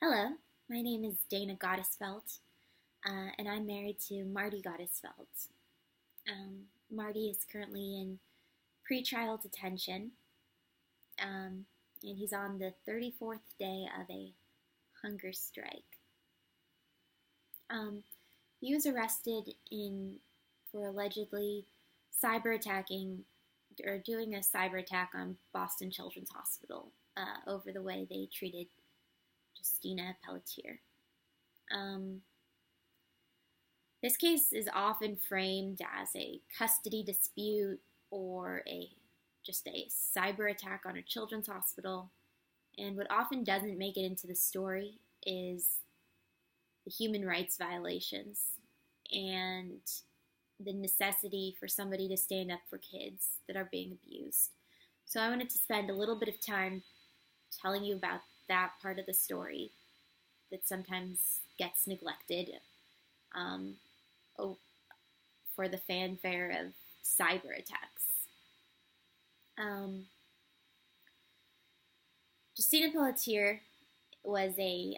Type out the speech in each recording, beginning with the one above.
Hello, my name is Dana Goddesfeld, and I'm married to Marty Goddesfeld. Marty is currently in pretrial detention, and he's on the 34th day of a hunger strike. He was arrested for allegedly cyber attacking or doing a cyber attack on Boston Children's Hospital over the way they treated Justina Pelletier. This case is often framed as a custody dispute or just a cyber attack on a children's hospital, and what often doesn't make it into the story is the human rights violations and the necessity for somebody to stand up for kids that are being abused. So I wanted to spend a little bit of time telling you about that part of the story that sometimes gets neglected for the fanfare of cyber attacks. Justina Pelletier was a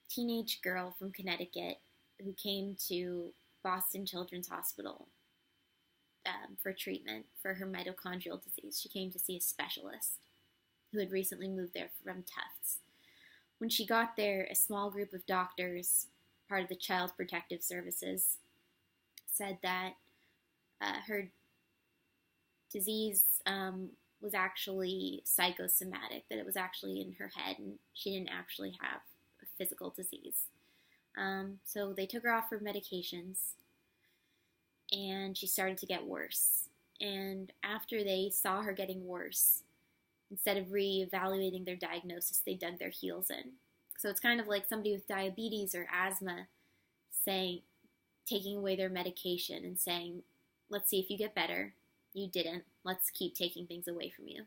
teenage girl from Connecticut who came to Boston Children's Hospital for treatment for her mitochondrial disease. She came to see a specialist who had recently moved there from Tufts. When she got there, a small group of doctors, part of the Child Protective Services, said that her disease was actually psychosomatic, that it was actually in her head and she didn't actually have a physical disease. So they took her off her medications and she started to get worse. And after they saw her getting worse, instead of reevaluating their diagnosis, they dug their heels in. So it's kind of like somebody with diabetes or asthma taking away their medication and saying, let's see if you get better. You didn't. Let's keep taking things away from you.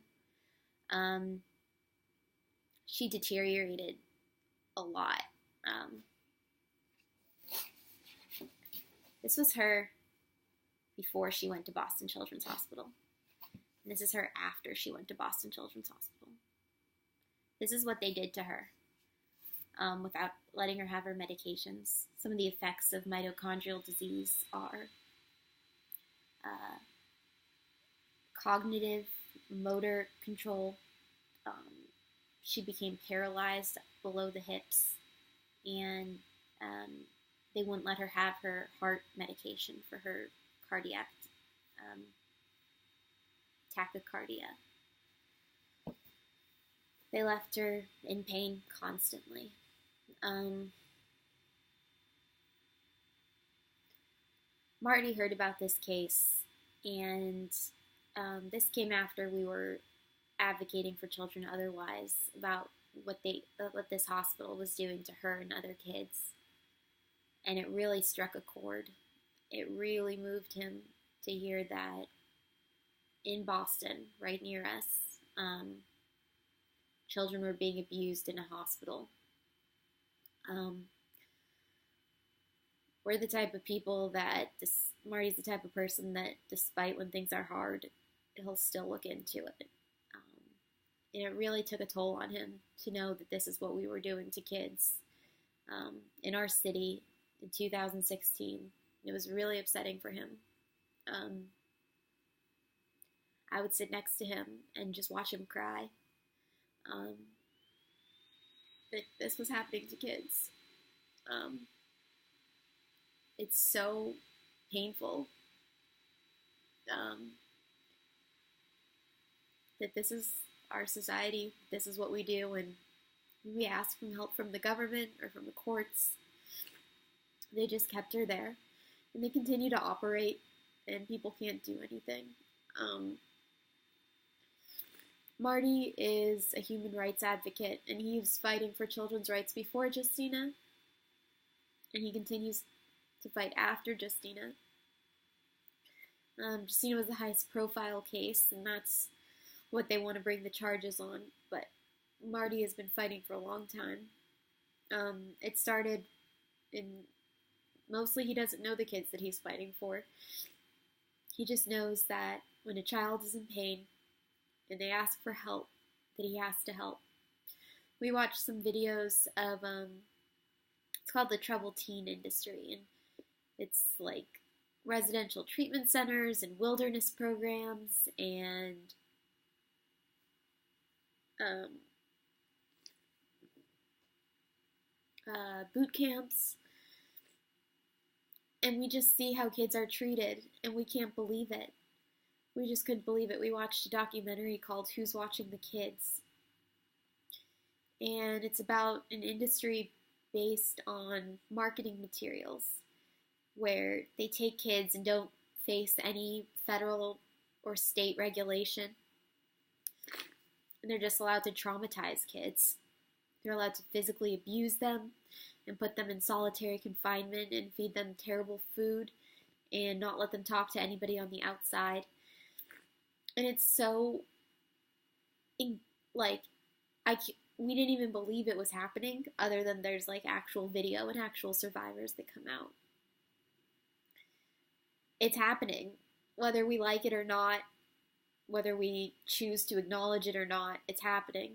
She deteriorated a lot. This was her before she went to Boston Children's Hospital. And this is her after she went to Boston Children's Hospital. This is what they did to her without letting her have her medications. Some of the effects of mitochondrial disease are cognitive, motor control. She became paralyzed below the hips, and they wouldn't let her have her heart medication for her cardiac tachycardia. They left her in pain constantly. Marty heard about this case, and this came after we were advocating for children otherwise about what this hospital was doing to her and other kids. And it really struck a chord. It really moved him to hear that in Boston, right near us, children were being abused in a hospital. We're the type of people that, Marty's the type of person that despite when things are hard, he'll still look into it. And it really took a toll on him to know that this is what we were doing to kids in our city in 2016. It was really upsetting for him. I would sit next to him and just watch him cry. That this was happening to kids. It's so painful that this is our society, this is what we do, and we ask for help from the government or from the courts. They just kept her there, and they continue to operate, and people can't do anything. Marty is a human rights advocate, and he was fighting for children's rights before Justina, and he continues to fight after Justina. Justina was the highest profile case, and that's what they want to bring the charges on, but Marty has been fighting for a long time. It started mostly he doesn't know the kids that he's fighting for. He just knows that when a child is in pain and they ask for help, that he has to help. we watched some videos of it's called the troubled teen industry, and it's like residential treatment centers and wilderness programs and um, boot camps, and we just see how kids are treated, and we can't believe it. We just couldn't believe it. We watched a documentary called Who's Watching the Kids, and it's about an industry based on marketing materials where they take kids and don't face any federal or state regulation, and they're just allowed to traumatize kids. They're allowed to physically abuse them and put them in solitary confinement and feed them terrible food and not let them talk to anybody on the outside. And it's so, like, we didn't even believe it was happening, other than there's like actual video and actual survivors that come out. It's happening, whether we like it or not, whether we choose to acknowledge it or not, it's happening.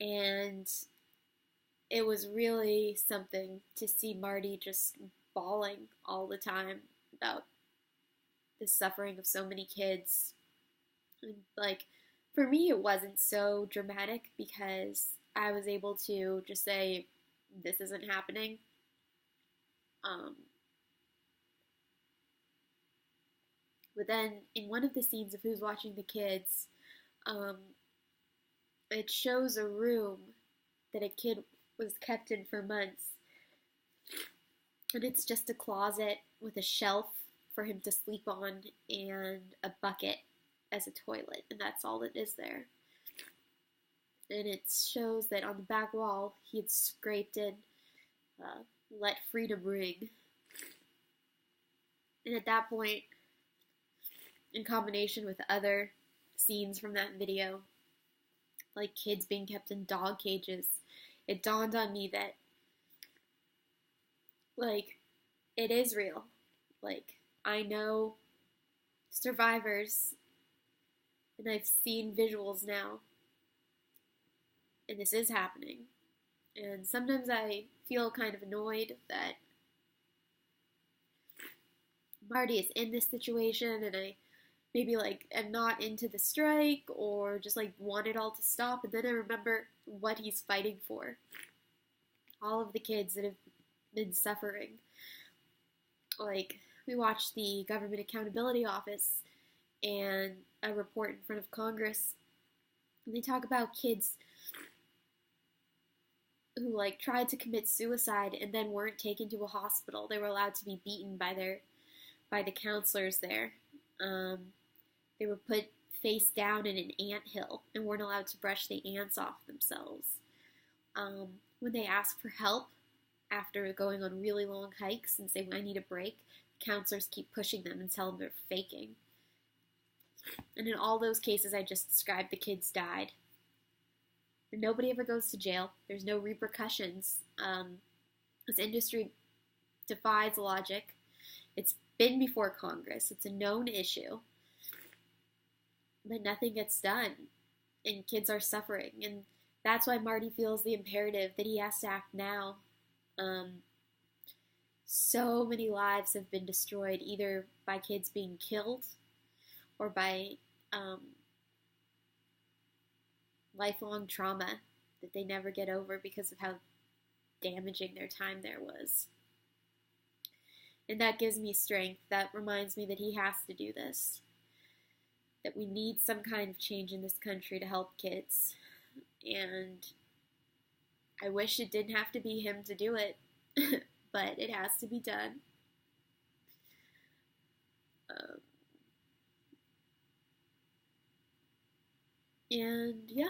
And it was really something to see Marty just bawling all the time about the suffering of so many kids. And like, for me, it wasn't so dramatic because I was able to just say, this isn't happening. But then in one of the scenes of Who's Watching the Kids, it shows a room that a kid was kept in for months. And it's just a closet with a shelf for him to sleep on and a bucket as a toilet. And that's all that is there. And it shows that on the back wall, he had scraped in, let freedom ring. And at that point, in combination with other scenes from that video, like kids being kept in dog cages, it dawned on me that, like, it is real. Like, I know survivors, and I've seen visuals now, and this is happening. And sometimes I feel kind of annoyed that Marty is in this situation, and I maybe like am not into the strike or just like want it all to stop, and then I remember what he's fighting for. All of the kids that have been suffering. Like, we watched the Government Accountability Office and a report in front of Congress, and they talk about kids who like tried to commit suicide and then weren't taken to a hospital. They were allowed to be beaten by the counselors there. They were put face down in an anthill and weren't allowed to brush the ants off themselves. When they ask for help after going on really long hikes and say, I need a break, counselors keep pushing them and tell them they're faking. And in all those cases I just described, the kids died. And nobody ever goes to jail. There's no repercussions. This industry defies logic. It's been before Congress. It's a known issue. But nothing gets done. And kids are suffering. And that's why Marty feels the imperative that he has to act now. So many lives have been destroyed, either by kids being killed or by lifelong trauma that they never get over because of how damaging their time there was. And that gives me strength. That reminds me that he has to do this. That we need some kind of change in this country to help kids. And I wish it didn't have to be him to do it, but it has to be done. And yeah.